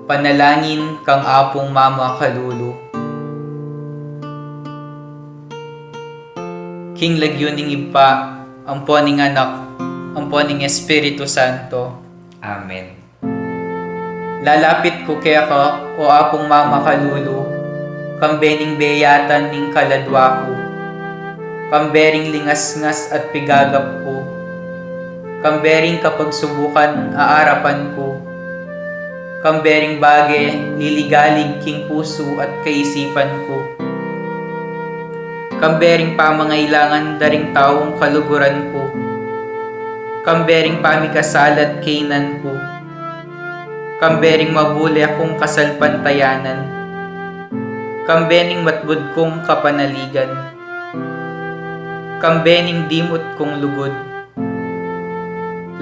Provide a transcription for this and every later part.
Panalangin kang Apong Mama Kalulu. King Lagyuning Ipa, amponing anak, amponing Espiritu Santo. Amen. Lalapit ko kaya ka, o Apong Mama Kalulu, kambening beyatan ning kaladwa ko, kambering lingasngas at pigagap ko, kambering kapag subukan aarapan ko, kambering bage liligalig king puso at kaisipan ko, kambering pamangailangan daring taong kaluguran ko, kambering pamikasalat kainan ko, kambering mabuli akong kasalpantayanan, kambening matbud kong kapanaligan, kambening dimot kong lugod.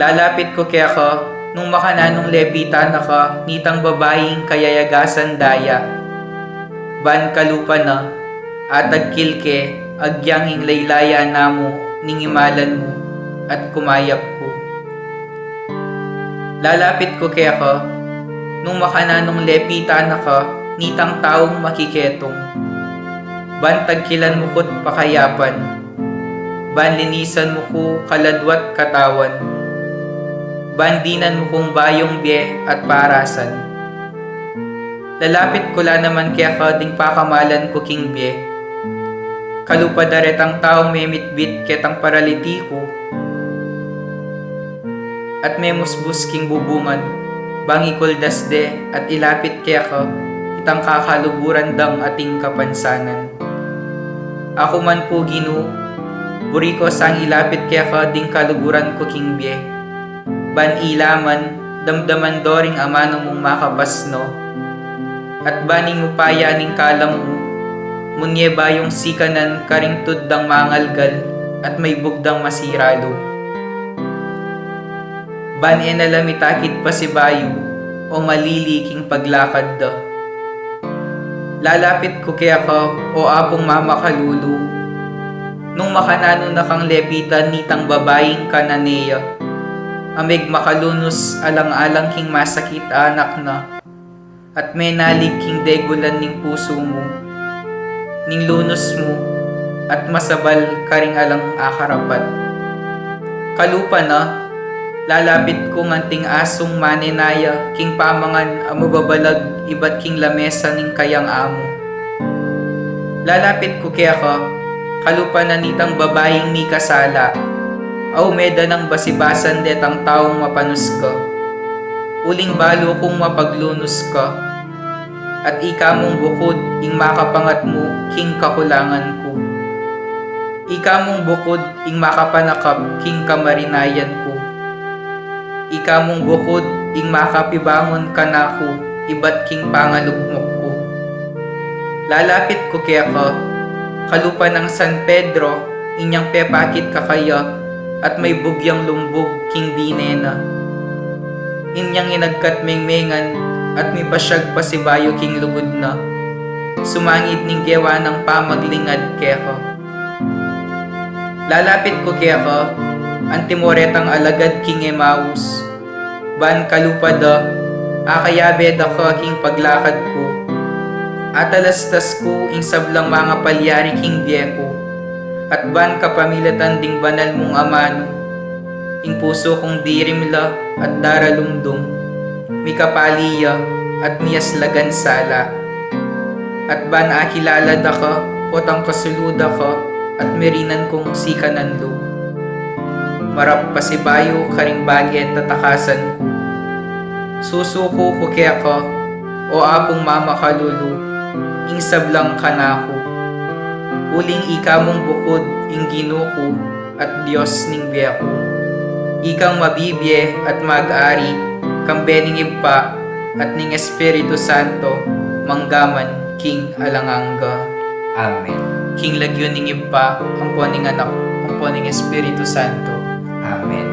Lalapit ko kaya ka, nung makananong lebitan na ka, nitang babaeng kayayagasan daya. Ban kalupa na, atag kilke, agyanging laylaya namo, ningimalan mo, at kumayap ko. Lalapit ko kaya ka, nung makananong lepitan na ka, nitang taong makiketong. Ban tagkilan mo ko't pakayapan, ban linisan mo ko kaladwat katawan, bandinan mo kong bayong biye at parasan. Lalapit ko la naman kaya ka ding pakamalan ko king biye. Kalupadaretang taong memitbit ketang paralitiko, at memusbus king bubungan, bangikol dasde at ilapit kaya ka, itang kakaluburan dang ating kapansanan. Ako man po Ginoo, buri ko sang ilapit kaya ka ding kaluguran ko king biye. Ban ilaman, damdaman doring amano mong makapasno, at baning upaya ning kalam mo, munye bayong sikanan karing tuddang mangalgal, at may bugdang masiralo. Ban enalamitakit pa si bayo, o maliliking paglakad da. Lalapit ko kaya ka, o Apong Mama Kalulu, nung makanano na kang lepitan nitang babaeng kananeya, amig makalunos alang-alang king masakit anak na, at menalig king degulan ning puso mo, ning lunos mo, at masabal karing alang akarapat. Kalupa na, lalapit ko nganting asong manenaya, king pamangan amababalag ibat king lamesa ning kayang amo. Lalapit ko kaya ka, kalupa na nitang babaeng mi kasala, aw meda ng basibasan detang taong mapanus ka. Uling balo kong mapaglunos ka, at ika mong bukod ing makapangat mo king kakulangan ko. Ika mong bukod ing makapanakap king kamarinayan ko. Ika mong bukod ing makapibangon ka na ko, ibat king pangalugmok ko. Lalapit ko kaya ka, kalupa ng San Pedro, inyang pepakit ka kaya, at may bugyang lumbog king binena. Inyang inagkat mengmengan, at may pasyag pa si bayo king lugod na. Sumangit ning gewa ng pamaglingad kaya ka. Lalapit ko kaya ka, antimoretang alagad king Emmaus. Ban kalupada, akayabe da ka king paglakad ko. Atalastas ko ing sablang mga palyari king biyeko. At ban kapamilatan ding banal mong amano, ing puso kong dirimla at daralumdum, mi kapaliya at miyaslagan sala. At ban akilala da ka, potang kasuluda ka, at merinan kong sikananlo. Marap pa si bayo karing bagi at tatakasan ko. Susuko ko kaya ka, o Apong Mama Kalulu, ing sablang kanako. Uling ika mong bukod ing Ginoo ko at Diyos ning biyako. Ikang mabibiye at mag-ari, kambening ipa at ning Espiritu Santo, manggaman king alangangga. Amen. King Lagyuning Ipa, amponing anak, amponing Espiritu Santo. Amen.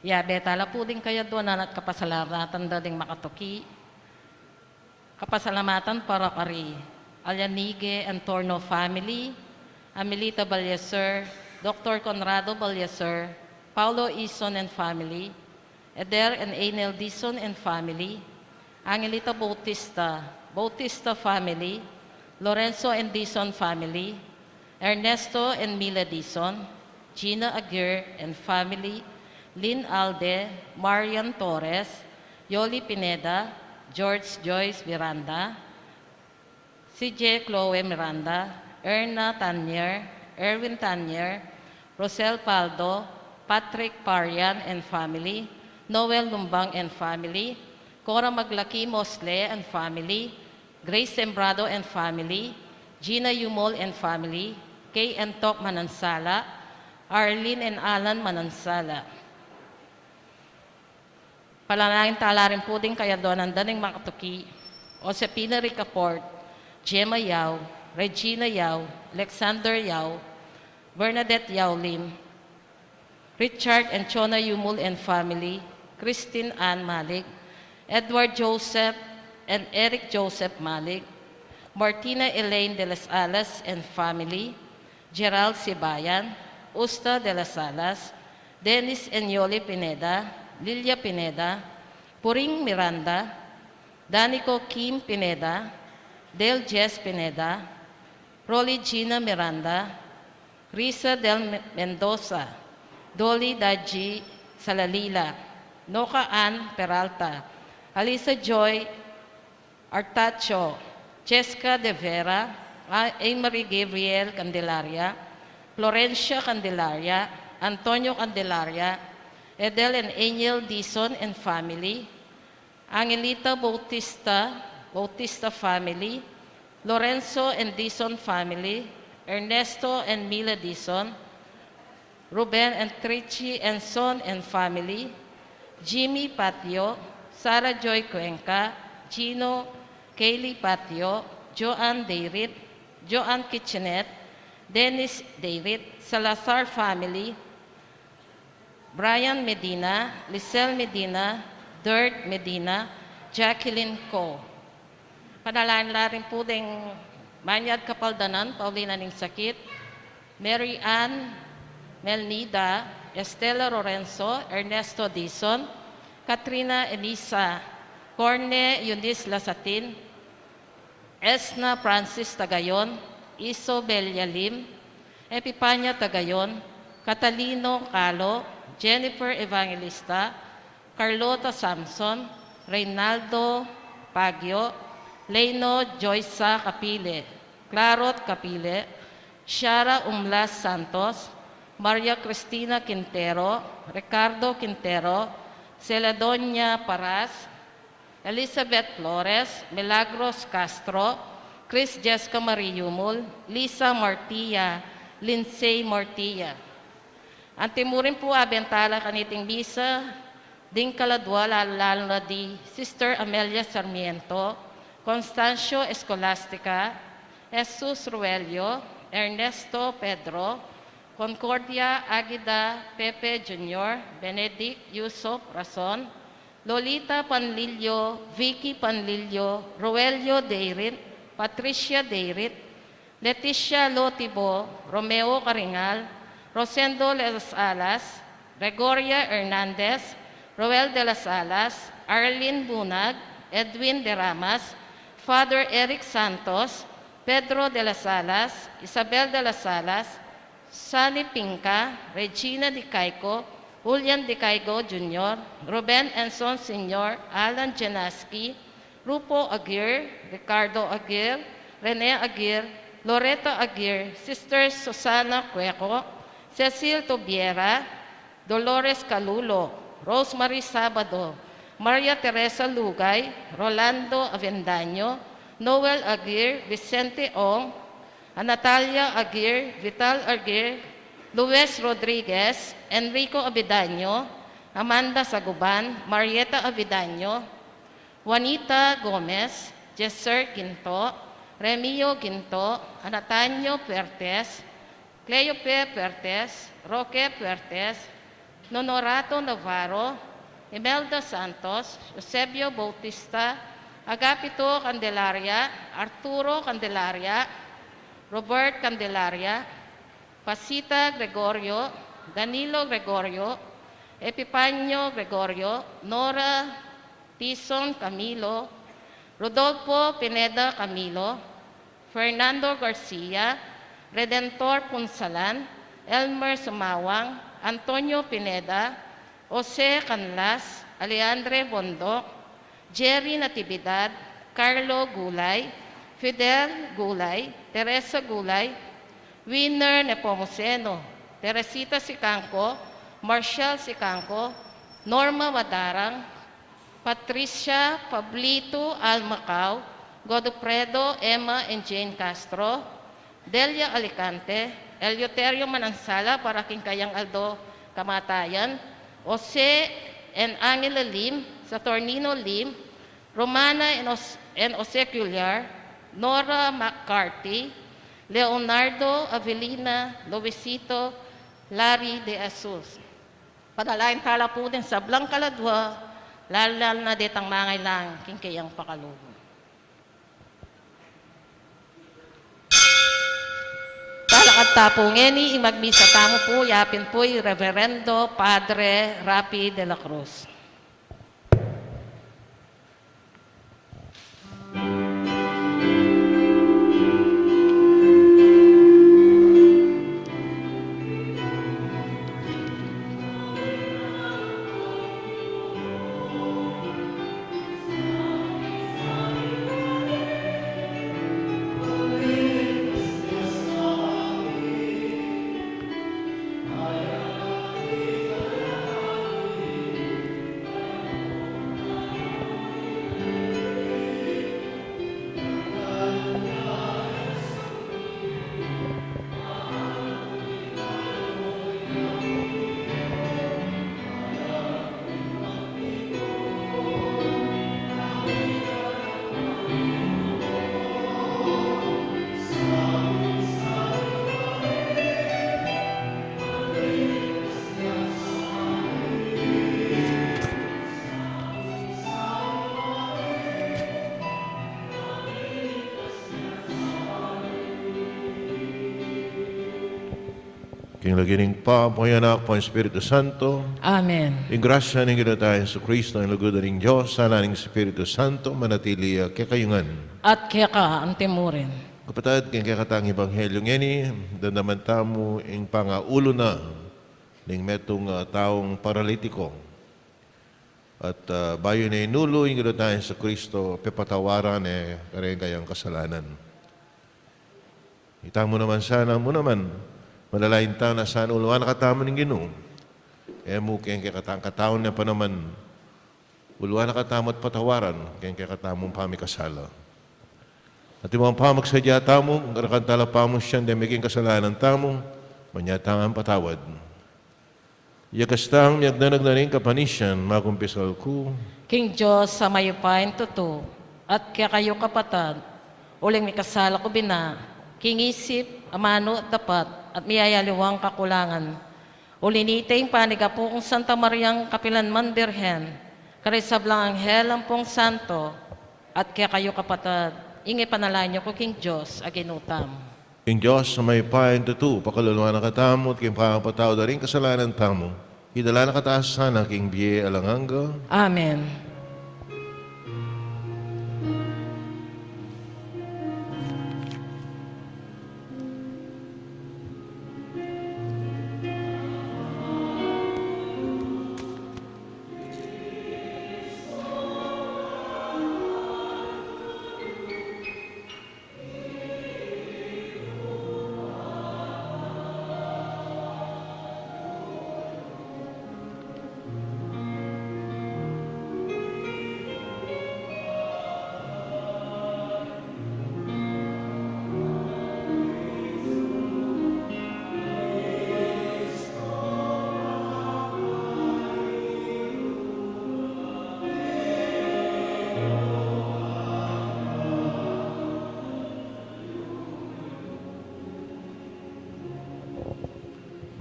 Yabe, tala po din kaya doon at kapasalamatan da ding makatuki. Kapasalamatan para kari Alyanige and Torno family, Amelita Balyaser, Dr. Conrado Balyaser, Paulo Ison and family, Eder and Enel Dison and family, Angelita Bautista, Bautista family, Lorenzo and Dison family, Ernesto and Mila Dison, Gina Aguirre and family, Lynn Alde, Marian Torres, Yoli Pineda, George Joyce Miranda, CJ Chloe Miranda, Erna Tanier, Erwin Tanier, Rosel Paldo, Patrick Parian and family, Noel Lumbang and family, Cora Maglaki Mosle and family, Grace Sembrado and family, Gina Yumol and family, Kay and Tok Manansala, Arlene and Alan Manansala. Palanangin tala rin po din kaya doon ang daning makatuki, Josepina Ricaport, Gemma Yao, Regina Yao, Alexander Yao, Bernadette Yao Lim, Richard and Chona Yumul and family, Christine Ann Malik, Edward Joseph and Eric Joseph Malik, Martina Elaine de las Alas and family, Gerald Sibayan, Usta de las Alas, Dennis and Yoli Pineda, Lilia Pineda, Puring Miranda, Danico Kim Pineda, Del Jess Pineda, Rolly Gina Miranda, Risa Del Mendoza, Dolly Daji Salalila, Noka Ann Peralta, Alisa Joy Artacho, Cheska De Vera, Marie Gabriel Candelaria, Florencia Candelaria, Antonio Candelaria, Edel and Angel Dison and family, Angelita Bautista, Bautista family, Lorenzo and Dison family, Ernesto and Mila Dison, Ruben and Trichy and Son and family, Jimmy Patio, Sarah Joy Cuenca, Gino, Kaylee Patio, Joanne Deirit, Joanne Kitchenet, Dennis Deirit, Salazar family, Brian Medina, Lisel Medina, Dirt Medina, Jacqueline Co. Panalangin na rin po ding Manyad Kapaldanan, Paulina ng Sakit, Mary Ann Melnida, Estela Lorenzo, Ernesto Dison, Katrina Elisa, Corne Eunice Lasatin, Esna Francis Tagayon, Iso Belia Lim, Epipanya Tagayon, Catalino Calo, Jennifer Evangelista, Carlota Samson, Reynaldo Pagyo, Leno Joysa Capile, Clarot Capile, Shara Umlas Santos, Maria Cristina Quintero, Ricardo Quintero, Celadonia Paras, Elizabeth Flores, Milagros Castro, Chris Jessica Mariumul, Lisa Martia, Lindsay Martia. Antimurin po abentala kaniting bisa, ding kaladwa lalo na di Sister Amelia Sarmiento, Constancio Escolastica, Jesus Ruelio, Ernesto Pedro, Concordia Aguida Pepe Jr., Benedict Yusuf Rason, Lolita Panlilio, Vicky Panlilio, Roelio Deirit, Patricia Deirit, Leticia Lotibo, Romeo Caringal, Rosendo de las Alas, Gregoria Hernandez, Roel de las Alas, Arlene Bunag, Edwin de Ramas, Father Eric Santos, Pedro de las Alas, Isabel de las Alas, Sani Pinca, Regina Di Caico, Julian Di Caico Jr., Ruben Enson Sr., Alan Janaski, Rupo Aguirre, Ricardo Aguirre, Rene Aguirre, Loretta Aguirre, Sister Susana Cueco, Cecil Tobiera, Dolores Calulo, Rosemary Sabado, Maria Teresa Lugay, Rolando Avendaño, Noel Aguirre, Vicente Ong, Natalia Aguirre, Vital Aguirre, Luis Rodriguez, Enrico Avidaño, Amanda Saguban, Marieta Avidaño, Juanita Gomez, Jesser Ginto, Remio Ginto, Anatanio Pertes, Cleope Pertes, Roque Pertes, Nonorato Navarro, Imelda Santos, Eusebio Bautista, Agapito Candelaria, Arturo Candelaria, Robert Candelaria, Pasita Gregorio, Danilo Gregorio, Epipanio Gregorio, Nora Tison Camilo, Rodolfo Pineda Camilo, Fernando Garcia, Redentor Punsalan, Elmer Sumawang, Antonio Pineda, Jose Canlas, Alejandre Bondok, Jerry Natividad, Carlo Gulay, Fidel Gulay, Teresa Gulay, Winner Nepomuceno, Teresita Sicangco, Marshall Sicangco, Norma Madarang, Patricia Pablito Almacao, Godofredo Emma and Jane Castro, Delia Alicante, Eleuterio Manansala para Kingkayang Aldo Kamatayan, Jose and Angela Lim, Saturnino Lim, Romana and Jose Cuellar, Nora McCarthy, Leonardo Avelina, Luisito, Larry de Asus. Panalain tala po din sa Blang Kaladwa, lalo na ditang mangay lang, Kingkayang Pakalugo. At tapungin ni imagmisa tamo po, yapin po Reverendo Padre Rapi de la Cruz. King lagining pa, Anak, po Espiritu Santo, Amen. yung grasya ng Ginoon tayo sa Kristo, ang lugod ng Diyos, sana ng Espiritu Santo, manatili kayayungan. At kaya ka, antimurin. Kapatid, kaya katang Ebanghelyo ngeni, dandaman tamo yung pangaulo na ng metong taong paralitiko. At bayo na inulo yung Ginoon tayo sa Kristo, pepatawaran kareng kayang kasalanan. Itang mo naman sana mo naman, malalain tayo na saan uluan nakatama ng Ginoo. Mo kaya katang kataon niya pa naman, uluan nakatama at patawaran, kaya katamong pamikasala. At yung mga pamagsadya tamo, karakantala pa mo siyang demiking kasalanan tamo, manyatang ang patawad. Yakastang miyagdanag na rin kapanisyan, makumpisal ko. King Diyos sa mayupain tuto, at kaya kayo kapatad, uling may kasala ko bina, king isip, amano at dapat, at miyayaliwang kakulangan. Uliniteng paniga po kung Santa Mariang Kapilanman Birhen, karisablang anghel ang pong santo, at kaya kayo kapatad, ingi panalangin niyo ko King Diyos, aginutam. King Diyos sa may pain tutu, pakaluluan na katamo, at king pakapataw na rin kasalanan tamo, hidala na kataas sana, king biye alanganga. Amen.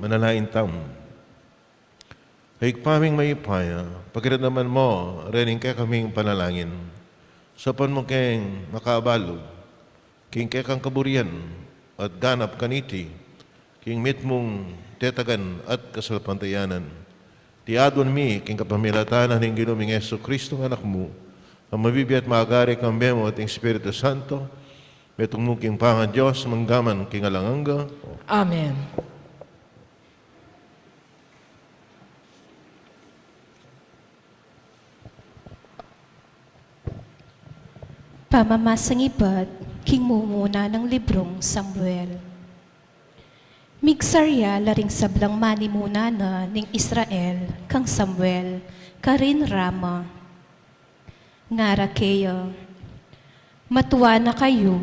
Manalain tam. Haigpaming maipaya, pagkiradaman mo, rening kaya kaming panalangin. Sapan mo kayong makaabalo, king kaya kang kaburian, at ganap kaniti, king mit mong tetagan at kasalpantayanan. Tiadwan mi, king kapamilatanan ng ginuming Yesu Kristo anak mo, ang mabibi at maagari kang bemo at Espiritu Santo, metong mo king pangan Diyos, manggaman king alanganga. Amen. Pamamasangibad, king mumuna ng librong Samuel. Migsarya laring sablang manimuna na ning Israel, kang Samuel, karin Rama. Ngara kayo, matuwa na kayo,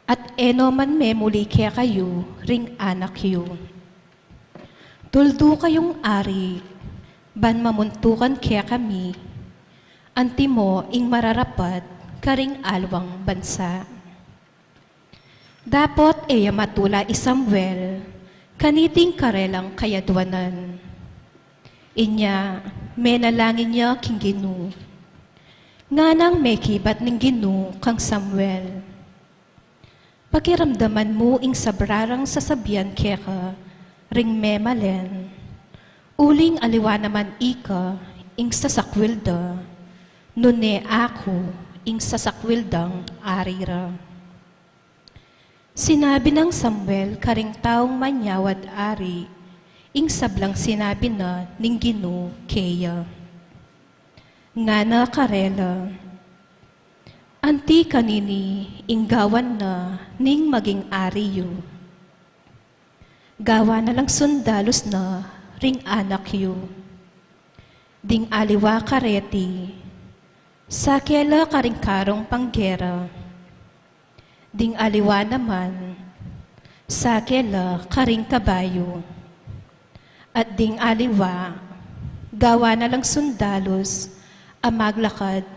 at eno man memuli kaya kayo, ring anak yu. Tuldo kayong ari, ban mamuntukan kaya kami, antimo ing mararapat, karing alwang bansa. Dapat eya matula Samuel, kaniting karelang kayadwanan. Inya, menalangin niya king Ginu. Nga nang may kibat ng Ginu kang Samuel. Pakiramdaman mo ing sabrarang sasabihan keka, ring memalen. Uling aliwa naman ika, ing sasakwilda, nune ako, ing sasakwildang arira. Sinabi ng Samuel karing taong manyawad ari, ing sablang sinabi na ning Ginu keya. Nga na karela, anti kanini ing gawan na ning maging ari yu. Gawa na lang sundalos na ring anak yu. Ding aliwa kareti, sakela karing karong panggera. Ding aliwa naman, sakela karing kabayo. At ding aliwa, gawa na lang sundalos, amaglakad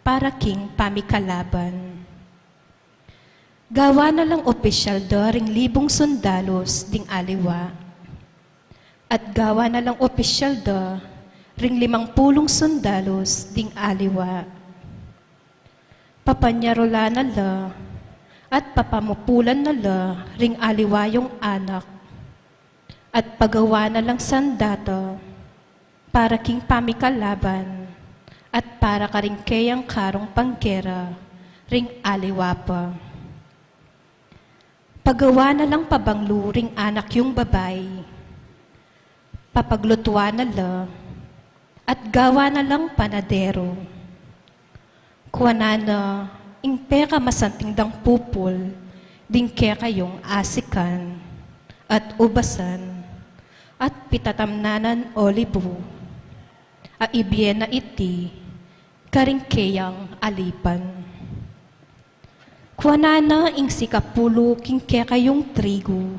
para king pamikalaban. Gawa na lang opisyal daring libong sundalos ding aliwa. At gawa na lang opisyal da ring 50 sundalos ding aliwa. Papanyarola na la at papamupulan na la ring aliwa yung anak. At pagawa na lang sandata para king pamikalaban at para karing kayang karong pangkera ring aliwa pa. Pagawa na lang pabanglo ring anak yung babay. Papaglutuan na la at gawa na lang panadero. Kuwanana, ing peka masanting dang pupol, ding kaya kayong asikan, at ubasan, at pitatamnanan olibo, at ibyen na iti, karing kayang alipan. Kuwanana, ing sikapulo king kaya kayong trigo,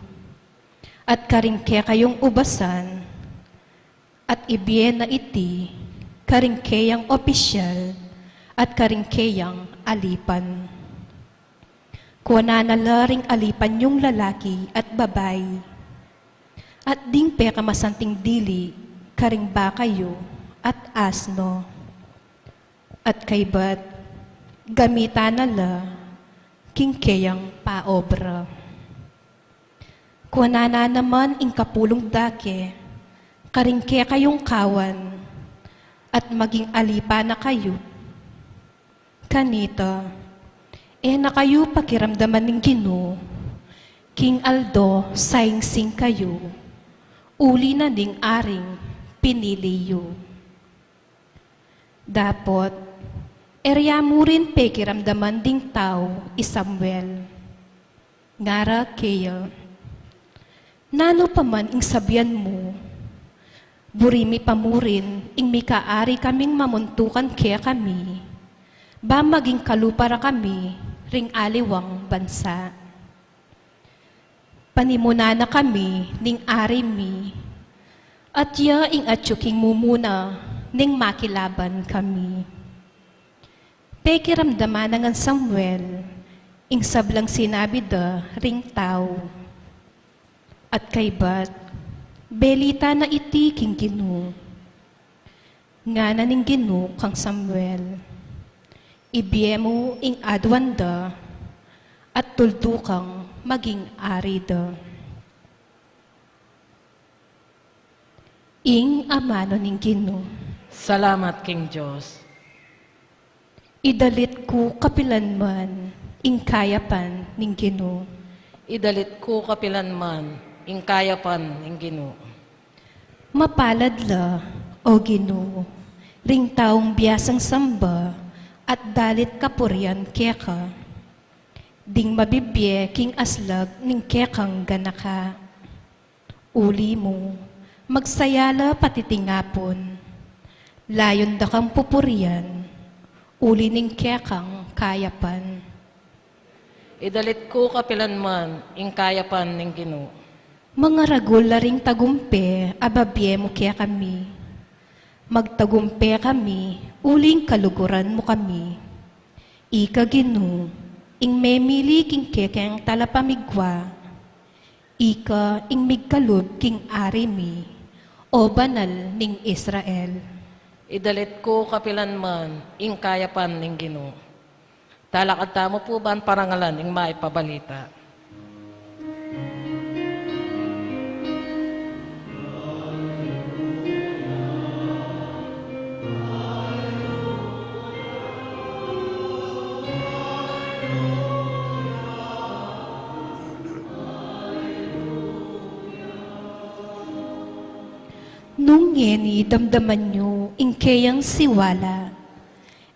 at karing kaya kayong ubasan, at ibyen na iti, karing kayang opisyal, at karingkeyang alipan. Kuwana na laring alipan yung lalaki at babay. At ding peka masanting dili, karing bakayo at asno. At kaybat, gamita na la, kingkeyang paobra. Kuwana na naman ing kapulong dake, karingke kayong kawan, at maging alipa na kayo. Kanita, na kayo pakiramdaman ng Ginu, King Aldo, sing kayo, uli na ding aring pinili yu. Dapat, erya mo rin pakiramdaman ding tao, Samuel. Ngara kaya, nano pa man ing sabihan mo, burimi pa mo rin ing mikaari kaming mamuntukan kaya kami, ba maging kalupara kami, ring aliwang bansa. Panimuna na kami, ning ari mi, at ya ing atsuking mumuna, ning makilaban kami. Pekiramdaman ng Samuel, ing sablang sinabi da, ring tao. At kaybat, belita na iti king Ginu, nga naning Ginoo kang Samuel. Ibiyemo ing adwanda at tuldukang maging arida. Ing amano ning Ginoo. Salamat, King Diyos. Idalit ko kapilanman, ing kayapan ning Ginoo. Idalit ko kapilanman, ing kayapan ning Ginoo. Mapalad la, o Ginoo, ring taong biyasang samba, at dalit kapuryan keka. Ding mabibye king aslag ning kekang ganaka. Uli mo, magsayala patitingapon. Layon da kang pupurian, uli ning kekang kayapan. Idalit ko kapilanman, ing kayapan ning Ginoo. Mga ragul la ring tagumpe, ababye mo kaya kami. Magtagumpe kami, uling kaluguran mo kami. Ika Ginoo, ing memili king kekeng talapamigwa. Ika ing migkalub king ari mi, o banal ning Israel. Idalit ko kapilanman, ing kayapan ning Ginoo. Talakad tamo po ba ang parangalan ing maipabalita? Nung ngeni damdaman nyo ing kayang siwala,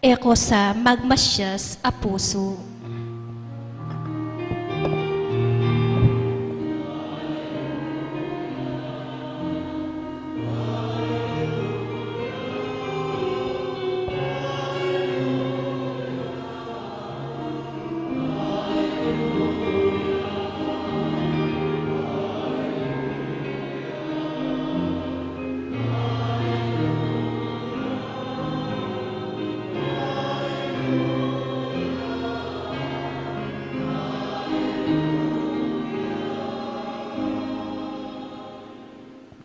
eko sa magmasyas a puso.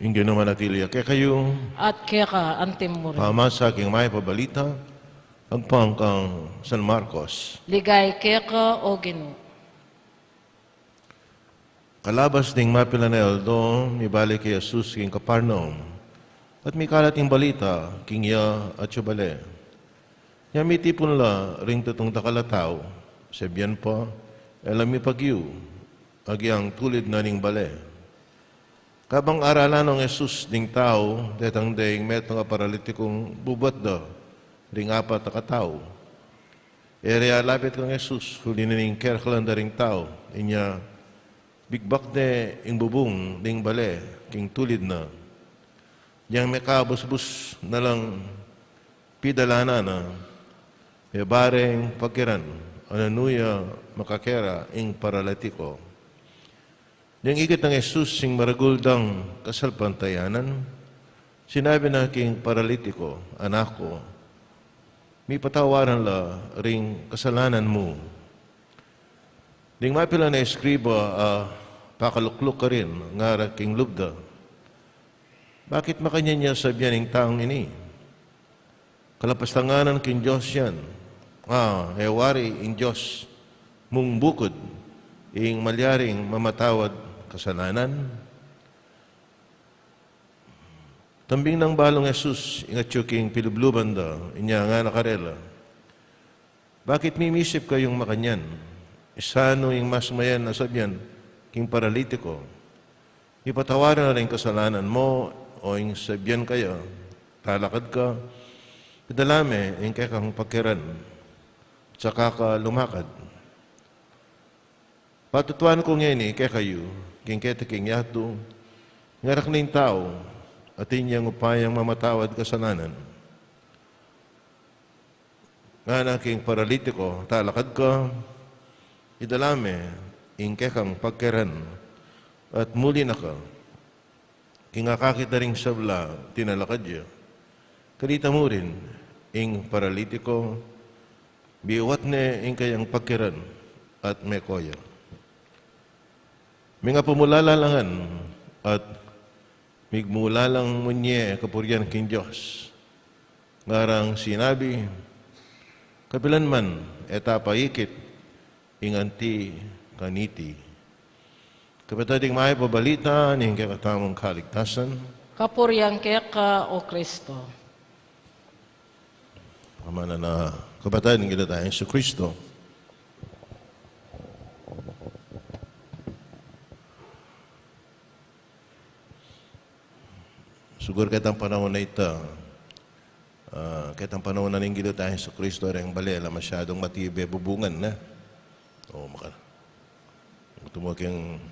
Ingyo naman natilya. Kaya kayo, At keka antim mo rin. pama sa aking may pabalita, agpang kang San Marcos. Ligay keka o Ginoo. Kalabas ding mapilanel do, mibalik kay Jesus king Kaparnaum. At may kalating balita, king ya at Chubale. Yamitipon la ring tutong takalataw, sebyan pa, elami pagyu, agyang tulid na ning bale. Kabang aralan ng Jesus ding tao, detang ding metong paralitikong bubat da, ring apat na katao. Ere lapit kang Jesus, huli na ning kerklan da ring tao, inya bigbak de ing bubong ding bale, king tulid na. Yang may kabusbus na lang pidalana na, may bareng pagkiran, ananuya makakera ing paralitiko. Yang ikit ng Jesus sing maraguldang kasalpantayanan, sinabi na king paralitiko, anak ko, may patawaran la ring kasalanan mo. Ding mapila na eskriba, pakalukluk ka rin, ngara king lubda. Bakit makanya niya sabihan ng taong ini? Kalapastanganan king Diyos yan. Hewari ing Diyos, mong bukod, ing malyaring mamatawad kasalanan. Tambing ng balong Jesus, ingat king pilubluban da, inya nga nakarela. Bakit mimisip kayong makanyan? Isano yung mas mayan na sabyan, king paralitiko. Ipatawaran na rin kasalanan mo, o yung sabyan kayo, talakad ka, pidalame, yung kekang pagkiran, tsaka ka lumakad. Patutuan ko ngayon kaya kayo, king kete king yato, ngarak na yung tao, at inyang upayang mamatawad kasalanan. Nga na king paralitiko, talakad ka, idalame, ing kekang pagkiran, at muli na ka. Kingakakit na ring sabla, tinalakad niya. Kalita mo rin, ing paralitiko, biwat ne ing kayang pagkiran, at mekoya. Mga pumulalalangan, at migmulalang munye kapuryan king Diyos. Ngarang sinabi, kapilan man, etapa ikit, inganti, kaniti. Kapatading may pabalita, ning kakatamong kaligtasan, Kapuriang ka, O Kristo. kamana na kapatid ng ginatayang sa Kristo. Siguro kahit ang panahon na ito, kahit ang panahon na ng ginatayang sa Kristo, rin balela masyadong matibe, bubungan na. O, tumok yung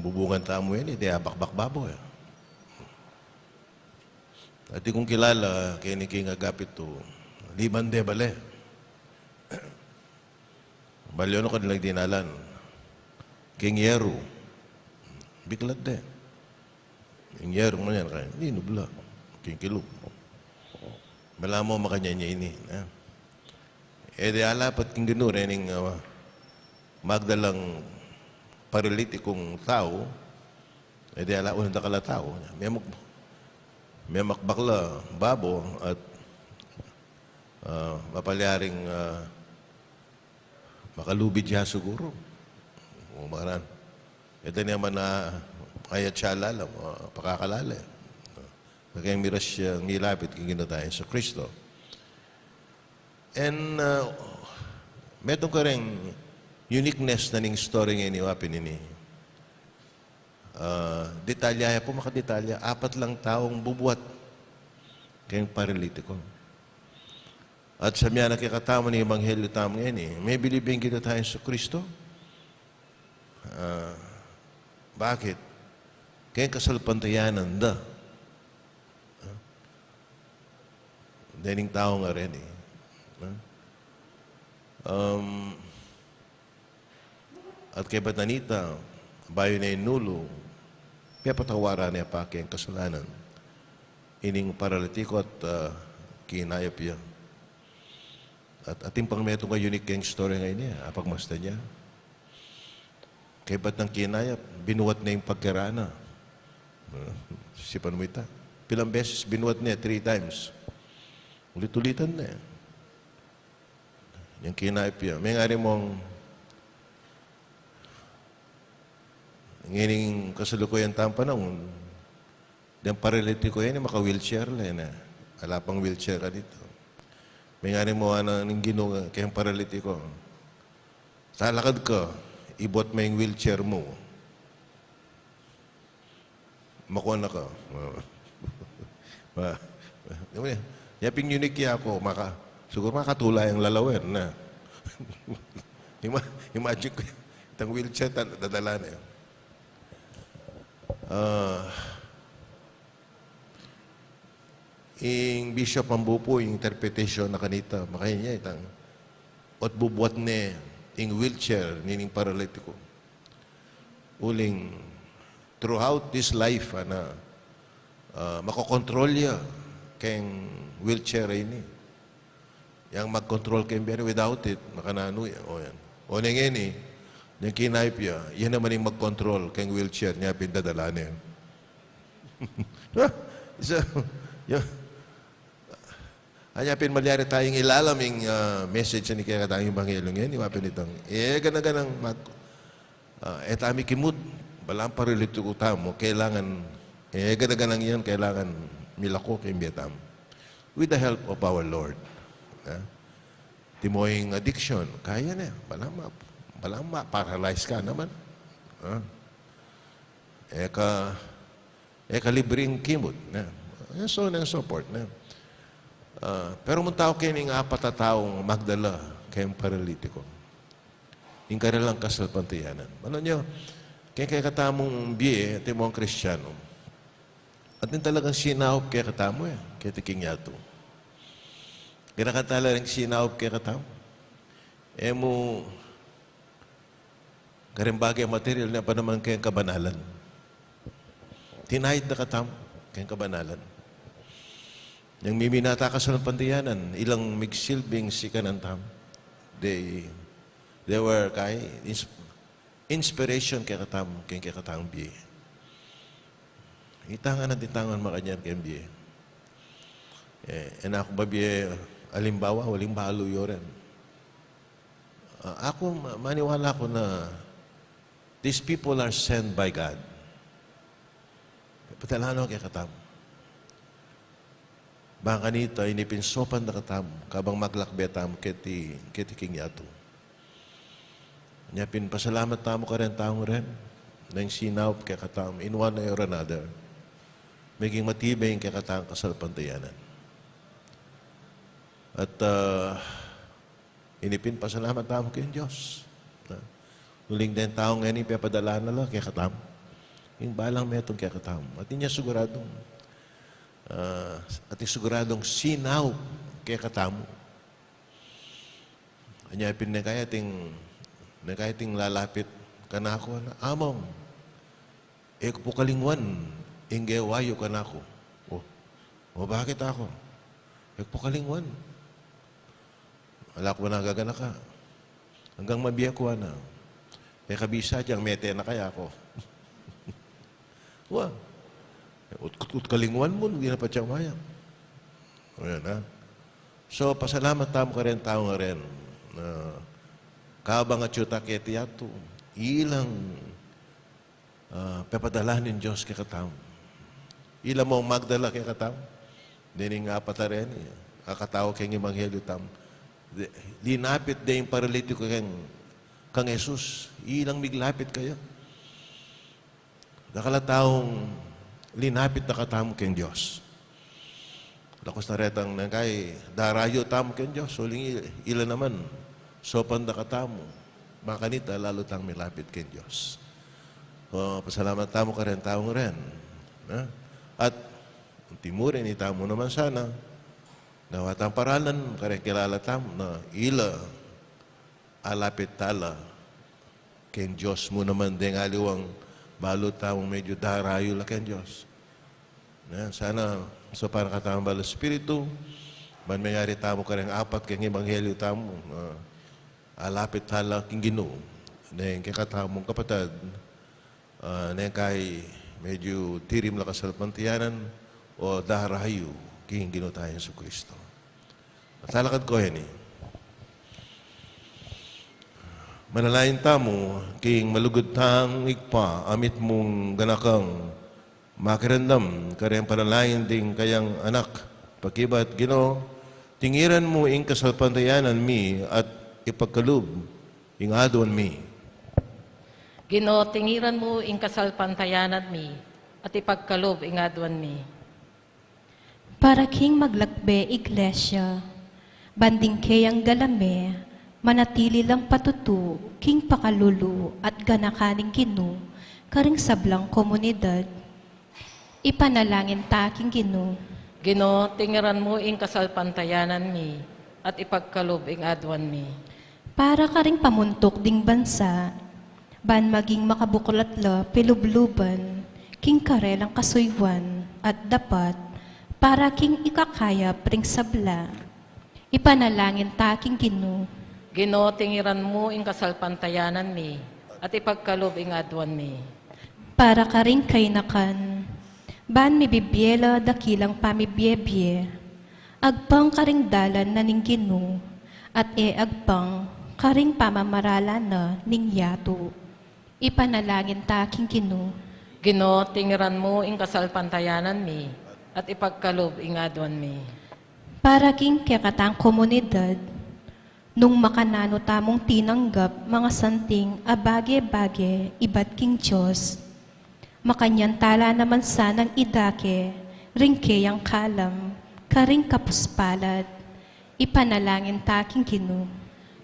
bubungan tamo yan, hindi abak-bak babo. At kung kilala, kaya ni King Agapit to, liban de bale. Balyo no kanilang dinalan. King Yeru. Biklat de. King Yeru mo yan, kaya hindi nubla. King Kilub. Malamo makanya niya ini. Di alapat king gano rin yung magdalang paralitikong tao. Di ala unang dakala tao. May makbakla babo at mapalyaring makalubid siya siguro. O maran. Ito naman na ayat siya alam, pakakalala. Kaya miras siya ngilapit kung ginatayin sa Kristo. And meron ka rin uniqueness na ning story ngayon iwapin ini. Detalya po makadetalya. 4 lang taong bubuhat kayong paralitiko. At sa miya nakikatama ni Ebanghelyo tamo ngayon may bilibing ginatayin sa Kristo. Bakit? Kaya kasalpantayanan da. Dening tao nga rin at kay Batanita, bayo na inulo, kaya patawaran niya pa kayang kasalanan. Ining paralitiko at kinayap yan. At ating pangmeto nga unique kayang story ngayon niya, apagmasta niya. Kaya ba't nang kinayap, binuwat na yung pagkarana. Sipan mo ita. Pilang beses binuwat niya, 3 times. Ulit-ulitan na yan. Yung kinayap yan. May nga rin mong ngining kasalukuyan tayong panahon, yung paralitiko yan, maka-wheelchair lang yan. Wala pang wheelchair ka dito. May nga rin mo ng ginunga, kayang paralitiko. Salakad ka, ibot mo yung wheelchair mo. Makuha na ka. Yaping unique ako, siguro makatulay ang lalawin na. Imagine ko, itang wheelchair, dadala na yun. Yung Bishop Mambupo, yung interpretation na kanita, makaya niya itang, at bubuat niya, yung wheelchair, nining paralitiko. Uling, throughout this life, makokontrol niya, kayong wheelchair ini. Yang mag-control kayong biyan, without it, makanano yan. O yan. O nang yan yung kinayip niya, yan naman yung mag-control kayong wheelchair niya, pindadala niya. So, yun. Anyapin malyari tayong ilalaming message ni kaya tayong Ebanghelyo ngayon, iwapin itong, ganang etami kimut, balang parilito ko tamo, kailangan, ganang yan, kailangan milako kayong biyatam. With the help of our Lord. Timoying addiction, kaya na, balang ma-paralyze ka naman. Libreng kimut. So on and so forth. Pero mong tao kayo ng 4 na taong magdala kayong paralitiko. Yung kanilang kasalpantayanan. Ano nyo? Kaya katamong biye, timong Kristiyano. At yung talagang sinahop kaya katamo kaya tiking yato. Kaya nakatala rin sinahop kaya katamo. Mo, karimbagay material na pa naman kayang kabanalan. Tinahid na katamo kayang kabanalan. Yung miminata ka sa pantayanan, ilang migsilbing sikanantam. They were inspiration kaya katamo kaya katamo biye. Itangan at itangan makanyan kayong biye. Enak babi alimbawa, waling balo yoren. Ako, maniwala ko na these people are sent by God. Patalano kay katam. Bang kanita, inipinsopan na katam, kabang maglakbetam keti kingyato. Nya pinpasalamat tamo ka rin taong rin, nang sinaw kay katam, in one way or another, maging matibay yung kay katam kasalpantayanan. At inipinpasalamat tamo kay Diyos. Nuling din taong ngayon, ipapadala na lang kay katam. Yung balang metong kay katam. At niya siguradong sinaw kay katamo. Anya pinakayating lalapit kanako na among po kalingwan inggewayo kanako. Bakit ako? Po kalingwan. Wala ko na gagana ka. Hanggang mabiya ko na. Kabisa diyang mete na kaya ako. Wah. Ut kalingwan mo, hindi na pa siyang mayang. Ayan, ha? So, pasalamat tamo ka rin, tao nga rin. Kabang at yuta keti yato, ilang pepadalanin Diyos kay katao. Ilang mo magdala kay katao. Dining apat na rin, kakatao kay Ebanghelyo tam. Linapit din yung paralitiko kang Jesus. Ilang miglapit kayo. Nakalataong linapit na katamo keng Diyos. Lakos na retang nangkay, darayo tamo keng Diyos. Suling ila naman, sopan na katamo. Makanita, lalo tang milapit keng Diyos. Pasalamat tamo ka rin, taong rin. At, timurin, itamo naman sana, nawatang paralan, karen kilala tamo na ila, alapit tala, keng Diyos mo naman ding aliwang balo tamong medyo darayo la keng Diyos. Sana so para katamang balo Espiritu, man mayari tamo ka rin apat keng Ebanghelyo tamo, alapit tala king Ginoo, na yung kakatamong kapatad, na yung kay medyo tirim la kasalpantiyanan o darayo king Ginoo tayo sa Kristo. At talakad ko yan Manalayin tamo, king malugod tang ikpa, amit mong ganakang makirandam, kariyang panalayin ding kayang anak, pakibat Ginoo, tingiran mo ing kasalpantayanan mi at ipagkalub, ing adon mi. Ginoo, tingiran mo ing kasalpantayanan mi, at ipagkalob ing adwan mi. Para king maglakbe iglesia, banding kayang galame, manatili lang patutu, king pakalulu at ganakaning Ginoo, karing sablang komunidad. Ipanalangin ta king Ginoo. Ginoo, tingiran mo ing kasalpantayanan mi, at ipagkalob ing adwan mi. Para karing pamuntok ding bansa, ban maging makabuklatla pilubluban, king karelang kasuywan at dapat, para king ikakaya pring sabla. Ipanalangin ta king Ginoo. Ginoo, tingiran mo ing kasalpantayanan mi, at ipagkalob ing adwan mi. Para karing kainakan, ban mibibyela dakilang pamibyebye, agpang karing dalan na ning Ginoo, at agpang karing pamamarala na ning yato. Ipanalangin ta king Ginoo. Ginoo, tingiran mo ing kasalpantayanan mi, at ipagkalob ing adwan mi. Para king kekatang komunidad, nung makanano tamong tinanggap mga santing abage-bage iba't king Diyos, makanyantala naman sanang idake, ringke ang kalam, karing kapuspalad, ipanalangin taking Ginoo.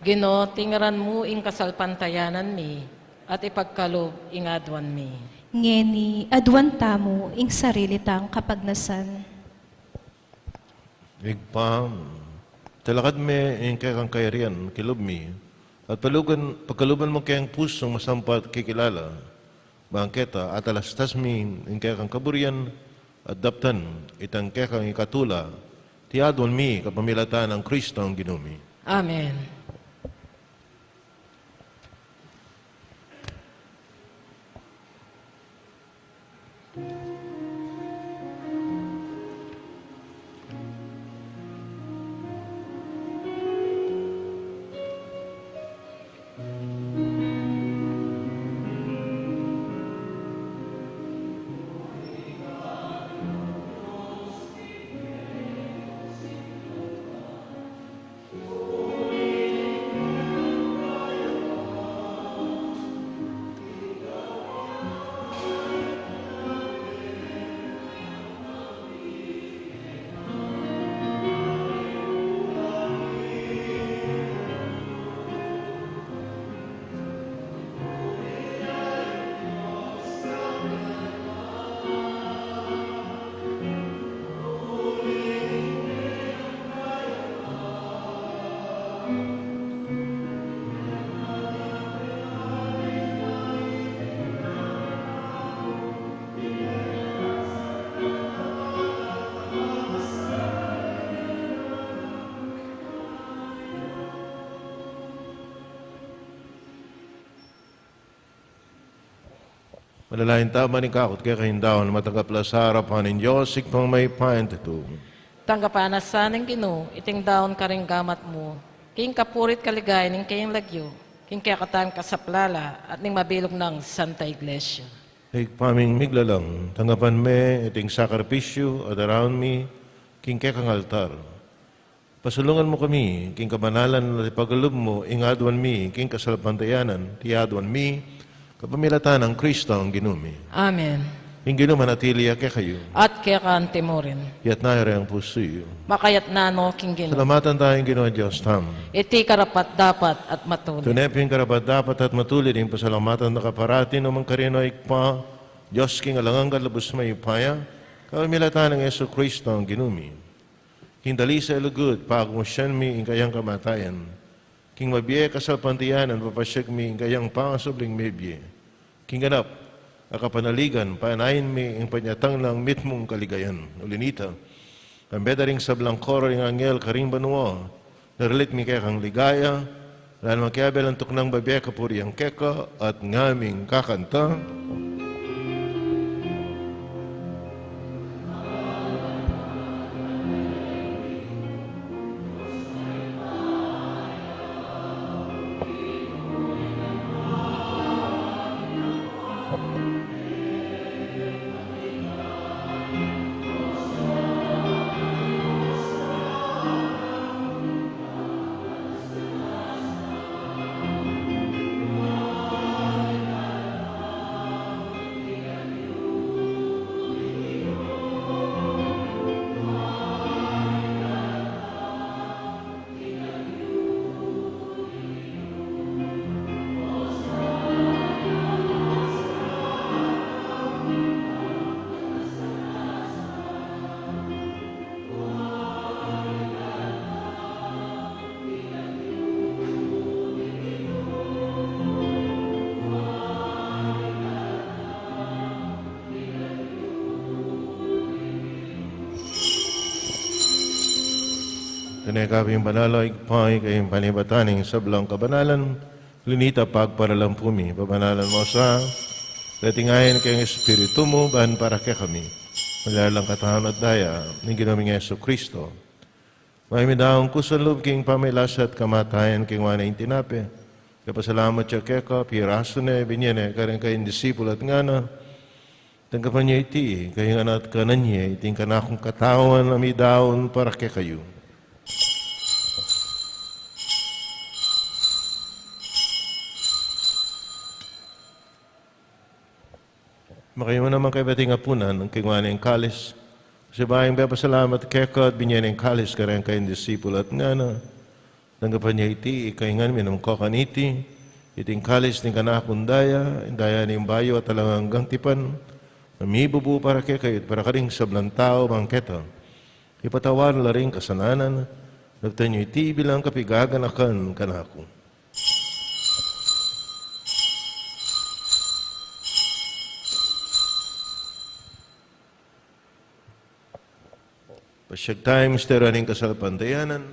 Ginoo, tingiran mo ing kasalpantayanan mi, at ipagkalob ing adwan mi. Ngeni, adwan tamo ing sarili tang kapagnasan. Igpam, talakad me yung kayang kayarian, kilob mi, at pagkaluban mo kayang pusong masampat kikilala, bangketa at alastas mi yung kayang kaburian, at daptan, itang kayang ikatula, tiadon mi kapamilatan ng Kristo ang Ginoo. Amen. Manalahin tama ni kakot kaya kahindawan matagap la sa harapan ng Diyos, ikpang may paintito. Tanggapan na saning Ginoo, iting daon ka rin gamat mo. King kapurit kaligay ning kayong lagyo, king kaya katang kasaplala at ning mabilog ng Santa Iglesia. Ikpaming miglalang, tanggapan me, iting sakripisyo at around me, king kaya kang altar. Pasulungan mo kami, king kabanalan na ipagalob mo, ingadwan mi, king kasalpantayanan, tiyadwan mi, kapamilatan ng Kristo ang ginumi. Amen. King ginuman atiliya kaya kayo, At kaya kante mo rin. yat naire ang puso iyo. Makayat nano king Ginoo. Salamatan tayong ginawa Diyos tam. Iti karapat dapat at matuloy. Tunepin karapat dapat at matulid yung pasalamatan na kaparatin o mangkarino ikpa, Diyos king alangang kalabos may upaya, kapamilatan ng Yesu Kristo ang ginumi. King dali sa ilugod, pagmusyan mi in kayang kamatayan. King mabiye kasalpantiyanan, papasyag mi in kayang pangasubling mebye. King ganap, akapanaligan, paanayin mi in panyatang lang mitmong kaligayan. Ulinita, ang bedaring sablang koro ng angel karing banwa, narelit mi kaya kang ligaya, dahil magkiyabel ang tuknang babiye kapuri ang keka at ngaming kakanta. Tinekabing banalo, ikpay, kayong panibataning sablang kabanalan, linita pagparalampumi, pabanalan mo sa, datingayin kayong Espiritu mo, bahan para kaya kami, malalang katahan at daya, ng ginaming Yesu Kristo. May midahong kusalub, king pamilas at kamatayan, king wana yung tinape, kapasalamat siya keka, piraso na, binyene, karang kayong disipul at ngana, tanggapan niya iti, kayong anak kanan niya, iting kanakong katawan, amidaon para kaya kayo. Makayo mo naman kay bating apunan ng kingwaning kalis. Kasi bayang bepasalamat keka at binyaning kalis karang kayong disipul at nga na. Tanggapan niya iti, ikaingan minam kokaniti, iting kalis ni kanakundaya, indaya ni bayo at talangang gangtipan, mamibubu para kay kayo, para karing sablang tao bangketa. Ipatawar na rin kasananan, nagtanyo iti bilang kapigaganakan kanako. Pasyag tayo, mistero ning kasalpantayanan.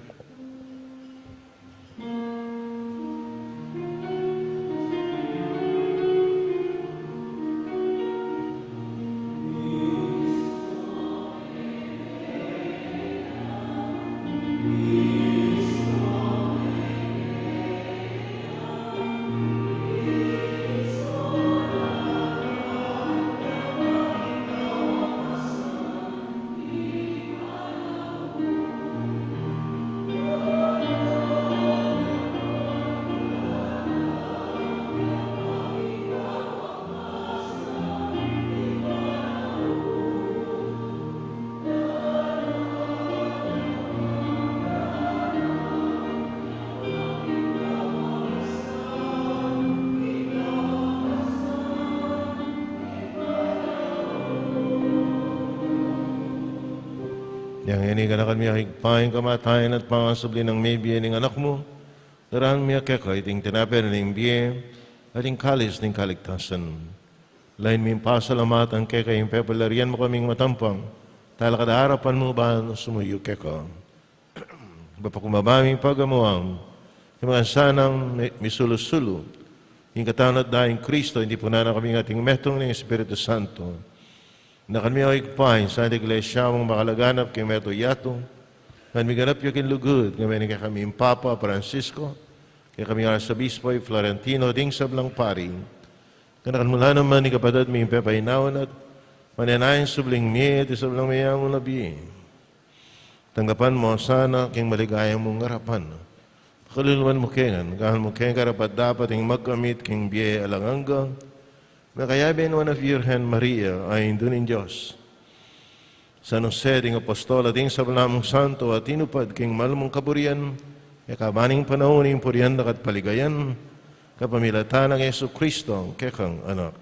Yang ini kanakan miya higpain kamatayan at pangasubli ng may biye ng anak mo, darang miya keka iting tinaper ng biye, ating kalis ng kaligtasan. Lain ming pasalamatan keka yung pepalarian mo kaming matampang, tala kadaharapan mo ba sumuyo keka. Bapakumabaming pagamuang, yung mga sanang misulo-sulo, Yung katawan at daing Kristo, hindi po na kami ating metong ng Espiritu Santo. Na kami ay ikpahin sa iglesia mong makalaganap kay Meto Yato. Kami ganap yung kinlugod, kami kami yung Papa Francisco, kaya kami Arsobispo Florentino ding sablang pari. Kanakan mula naman ni kapatid may pepainawan at mananayin subling miye at sablang mayamong nabi. Tanggapan mo sana king maligayang mong ngarapan. Kaluluman mo kengan, kahal mo kengan karapat dapat yung magkamit king biye alangangga, makayabin one of Virgen Maria ay indunin Diyos. Sa nuseding apostol at sa balamong santo at inupad king malmong kaburian, kabaning panahon ng purian at paligayan, kapamilatan ng Yesu Kristo ang kekang anak.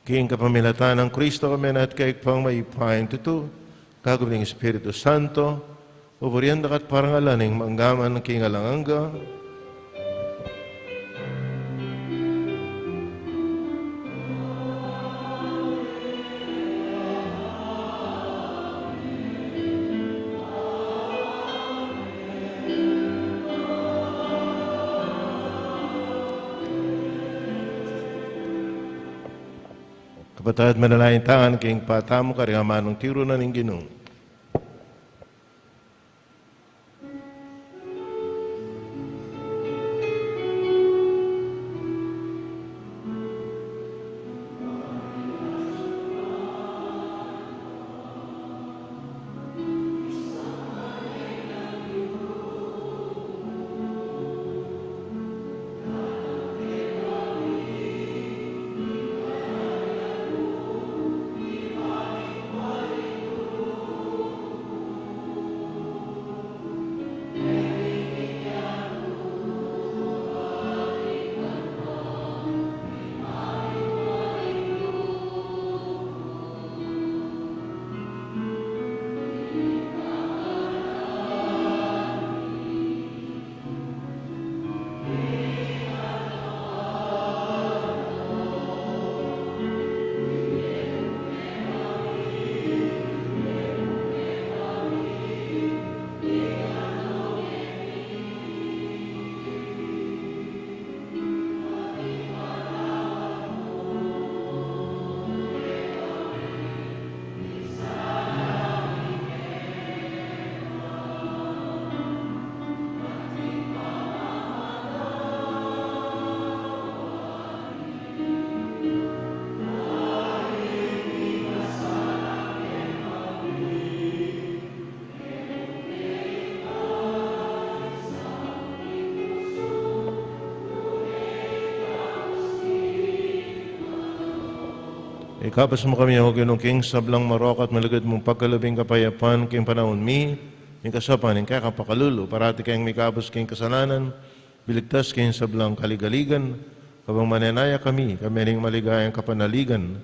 King kapamilatan ng Kristo kami at kayakpang maipahin tutu, kagawin ng Espiritu Santo, pupurian at parangalan ng manggaman ng king alangangga, kapatid manalayin tangan king patamo karingamanong tiro na ning Ginoo. Ikabas mo kami ako ginong king sablang marok at malagad mong pagkalabing kapayapan king panahon mi, yung kasapan, yung kakapakalulu, parati kayong may kabas king kasalanan, biligtas king sablang kaligaligan, kabang mananaya kami ring maligayang kapanaligan,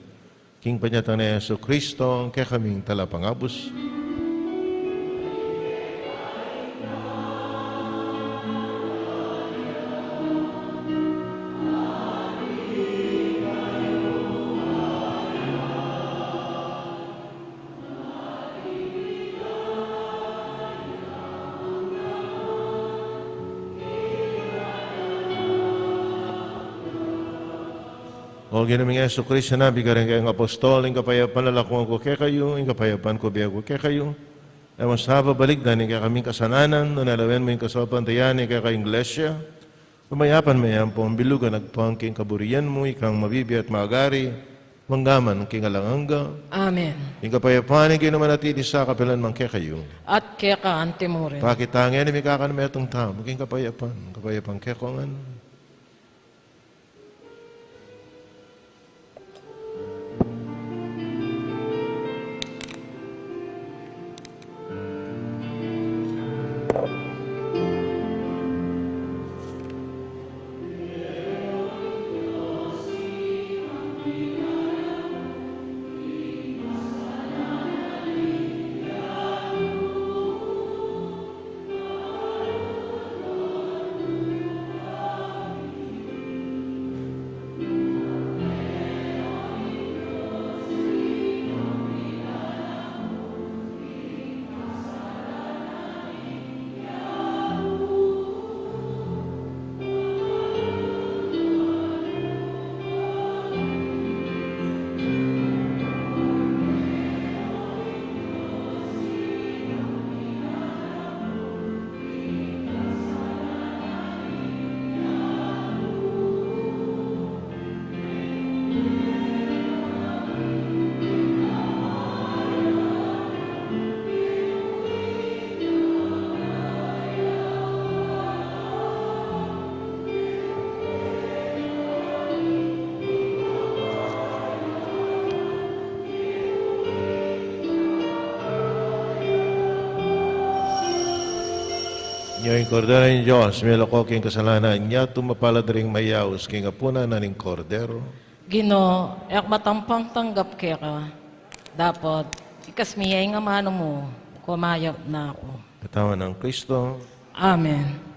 king panyatang na Yesu Kristo, kaya kaming talapangabos. O ginaming Yesu Kristo na, bigaran kayong apostol, yung kapayapan lalakuan ko kaya kayo, yung kapayapan ko biya ko kaya kayo. Ay mas nababaligdan, yung kaming kasananan, nanalawen mo yung kasapan tayan, yung kayong iglesia. Pumayapan mo yan po, ang bilugan, nagpangking kaburian mo, ikang mabibi at magari, manggaman, king alangangga. Amen. Yung kapayapan, yung ginamanatili sa kapilan mang kaya kayo. At kaya ka antimorin. Pakitangin, may kakanametong tao, maging kapayapan kaya kongan. Ngayon, kordero ng Diyos, may loko king kasalanan niya, tumapalad ring mayaos, king apuna na ning kordero. Gino, ek matampang tanggap kaya ka. Dapat, ikas miyay nga mano mo, kumayap na ako. Katawan ng Kristo, Amen.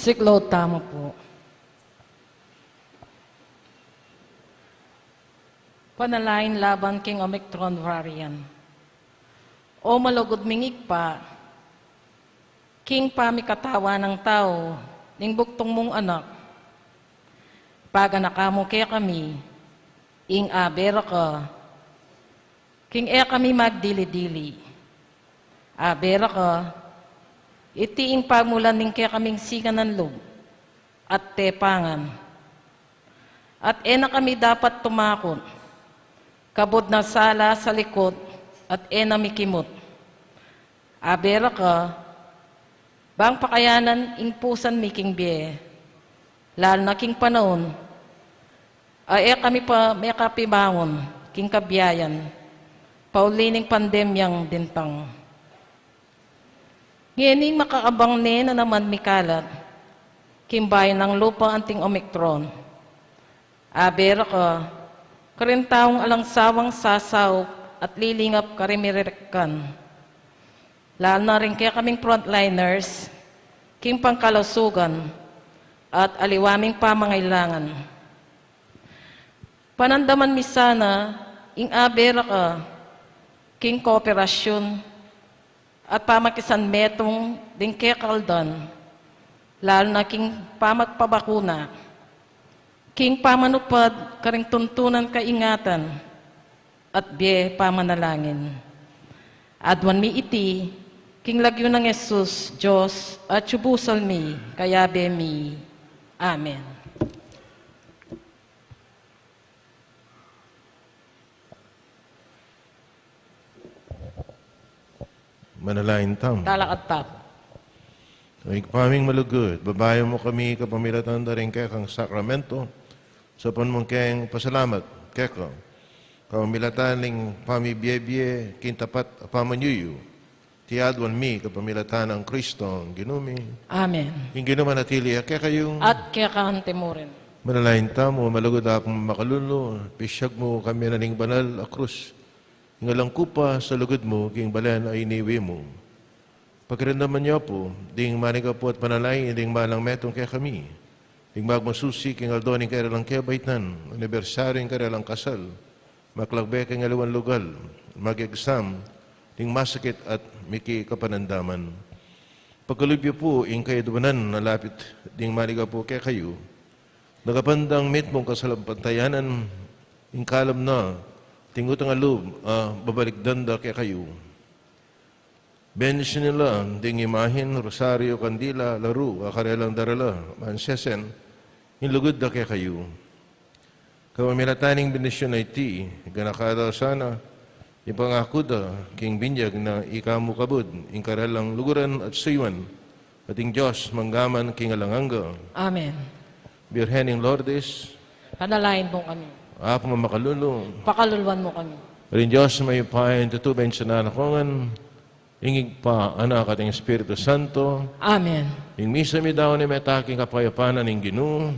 Siklo, tama po. Panalain laban king Omicron variant. O malugod mingig pa, king pamikatawa ng tao, ning buktong mong anak, paganakamo kaya kami, ing abera ka, king kami magdili-dili. Abera ka, iti ing pamulan ning kaya kaming sigan ng loob at tepangan. At na kami dapat tumakot, kabod na sala sa likod at na mikimot. Abera ka, bang pakayanan ing pusan miking biye, lalo na king panahon, ay kami pa may kapibangon, king kabiyayan, paulining pandemyang dintang. Ngayon makaabang na naman mikalat, kimbayan ng lupa anting Omicron. Abera ka, karintaong alangsawang sasaw at lilingap karimirikan. Lalo na rin kaya kaming frontliners, king pangkalusugan at aliwaming pamangailangan. Panandaman mi sana, ing abera ka, king kooperasyon, at pamakisan metong ding kekaldan, lalo na king pamagpabakuna, king pamanupad karing tuntunan kaingatan, at biye pamanalangin. Adwan mi iti, king lagyo ng Jesus, Diyos, at subusal mi, kayabe mi. Amen. Manalain tam. Talakad tap. Ay paming malugod, babayo mo kami kapamilatan da rin kaya kang sakramento, sa panmong kayang pasalamat, kaya ka, kapamilatan ling pamibiyebye, kintapat pamanyuyo, tiadwan mi kapamilatan ang Kristo, ang ginumi, Amen. yung ginuman natili, kaya kayong At kaya kahante mo rin. manalain tamo, malugod akong makalulo, pisyag mo kami na ning banal a krus, ngalang kupa sa lugod mo, king balan ay iniwi mo. Pagkarindaman niyo po, ding maniga po at panalay, ding malang metong kaya kami. Ding magmasusi, king aldoning kaya lang kaya baitan, anibersaryong kaya lang kasal, maklagbe kaya ngalawan lugal, mag-exam, ding masakit at miki kapanandaman. Pagkalubyo po, ing kayo duwanan, nalapit, ding maniga po kaya kayo, nagapandang mit mong kasalampantayanan, ing kalam na, tingut ang alub, babalik danda kaya kayo. Bensin nila, ding imahin, rosaryo, kandila, laro, akarelang darala, mansesen, inlugod da kaya kayo. Kawamilataning benisyon ay ti, ganakada sana, ipangako da, king binyag na ikamu kabud, ingkarelang luguran at suywan, ating Diyos, manggaman, king alanganga. Amen. Birhening Lourdes, Panalain mo kami. apo mamakalulu, Pakaluluan mo kami. rin Diyos may pahayin tutubayin sa nanakongan, ingig pa anak ating Espiritu Santo, Amen. ing misa mi daw ni metaking kapayapanan ng Ginoo,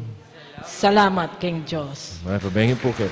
Salamat, King Diyos. may pabengin po kayo.